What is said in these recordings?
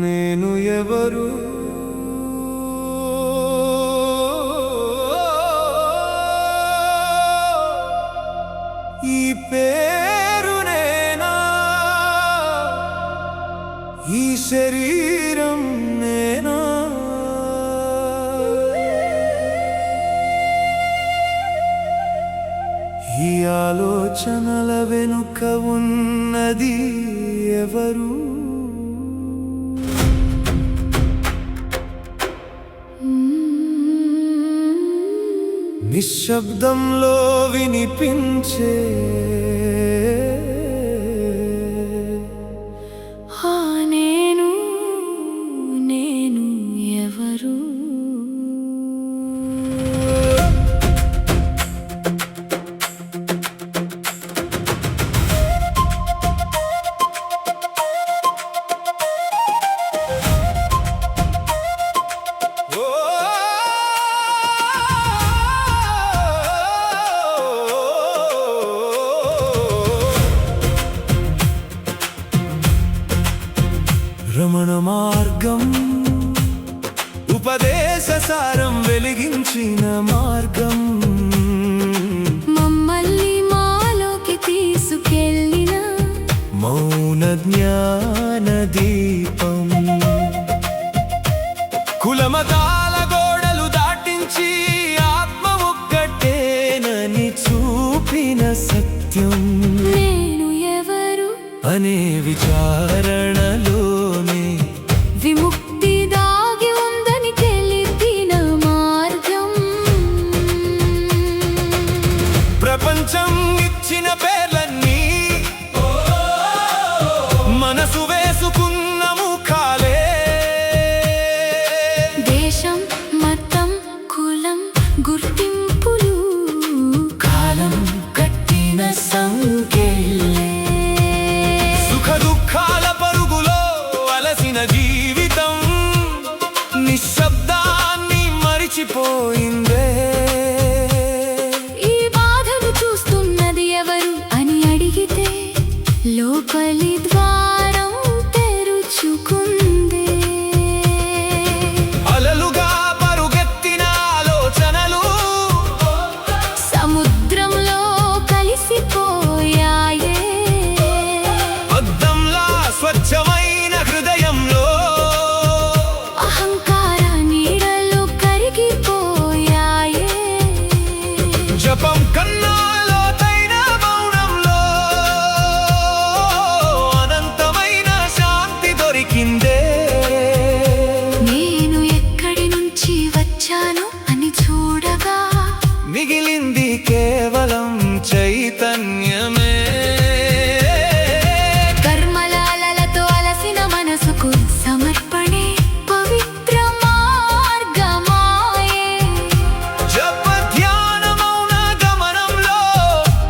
నేను ఎవరు ఈ పేరు నేనా ఈ శరీరం నేనా ఈ ఆలోచనల వెనుక ఉన్నది ఎవరు నిశ్శబ్దంలో వినిపించే నేను ఎవరు రమణ మార్గం ఉపదేశ సారం వెలిగించిన మార్గం మమ్మల్ని మాలోకి తీసుకెళ్ళిన మౌన జ్ఞాన దీపం కులమతాల గోడలు దాటించి ఆత్మ ఒక్కటేనని చూపిన సత్యం నేను ఎవరు అనే విచారణలోనే విముక్తి దాగి ఉందని తెలిపిన మార్గం ప్రపంచం ఇచ్చిన పేర్లన్నీ మనసు వేసుకున్న ముఖాలే దేశం మతం కులం గుర్తింపులు కాలం కట్టిన సంఖ్యలే సుఖ దుఃఖాల పరుగులో అలసిన జీవితం నిశ్శబ్దాన్ని మరిచిపోయిందే ఈ బాధను చూస్తున్నది ఎవరు అని అడిగితే లోపలి ద్వారం తెరుచుకుందే అలలుగా పరుగెత్తిన ఆలోచనలు సముద్రంలో కలిసిపోయాయే అద్దంలా స్వచ్ఛమైన హృదయంలో అహంకార నీడలో కరిగిపోయాయే జపం కన్నా లోతైన మౌనంలో అనంతమైన శాంతి దొరికిందే నేను ఎక్కడి నుంచి వచ్చాను అని చూడగా మిగిలింది కేవలం చైతన్యమే కర్మలాలతో అలసిన మనసుకు సమర్పణే పవిత్ర మార్గమాయే జప ధ్యాన మౌన గమనంలో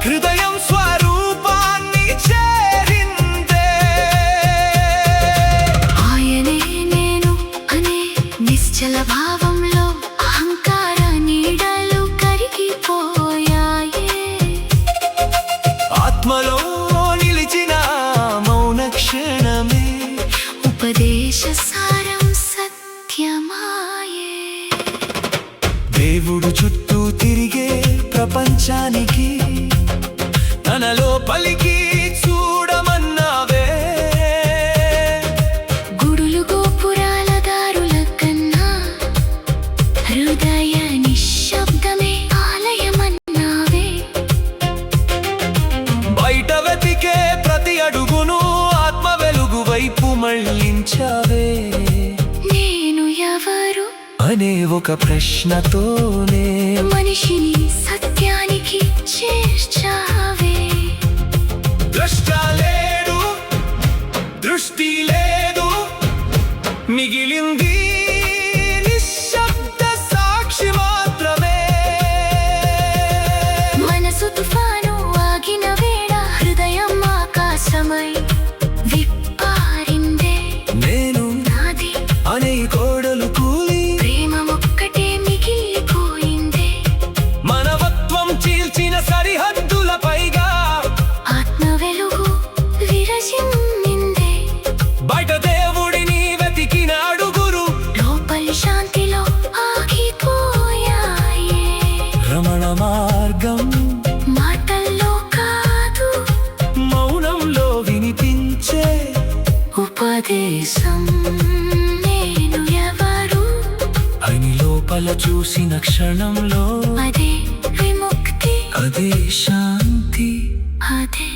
హృదయం స్వరూపాన్ని చేరిందే ఆయనే నేను అనే నిశ్చల భావంలో అహంకార నీడలు కరిగిపోయాయే ఆత్మలో నిలిచిన మౌన క్షణమే ఉపదేశ సారం సత్యమాయే దేవుడు చుట్టూ తిరిగే ప్రపంచానికి తనలో పలికి చూడమన్నావే గుడులు గోపురాల దారుల కన్నా హృదయ నిశ్శబ్దమే ఆలయమన్నావే బయట వెతికే ప్రతి అడుగును ఆత్మ వెలుగు వైపు మళ్ళించావే నేను ఎవరు అనే ఒక ప్రశ్నతోనే మనిషిని సత్యానికి చేర్చావే ద్రష్ట లేడు దృష్టి లేదు మిగిలింది నిశ్శబ్ద సాక్షి మాత్రమే మనసు తుఫాను ఆగిన వేళ హృదయం ఆకాశమై విప్పారిందే నేను నాది అనే కోడలు కూలి ప్రేమ ఒక్కటే మిగిలిపోయిందే మనవ కల చూసిన క్షణంలో అదే విముక్తి, అదే శాంతి. అదే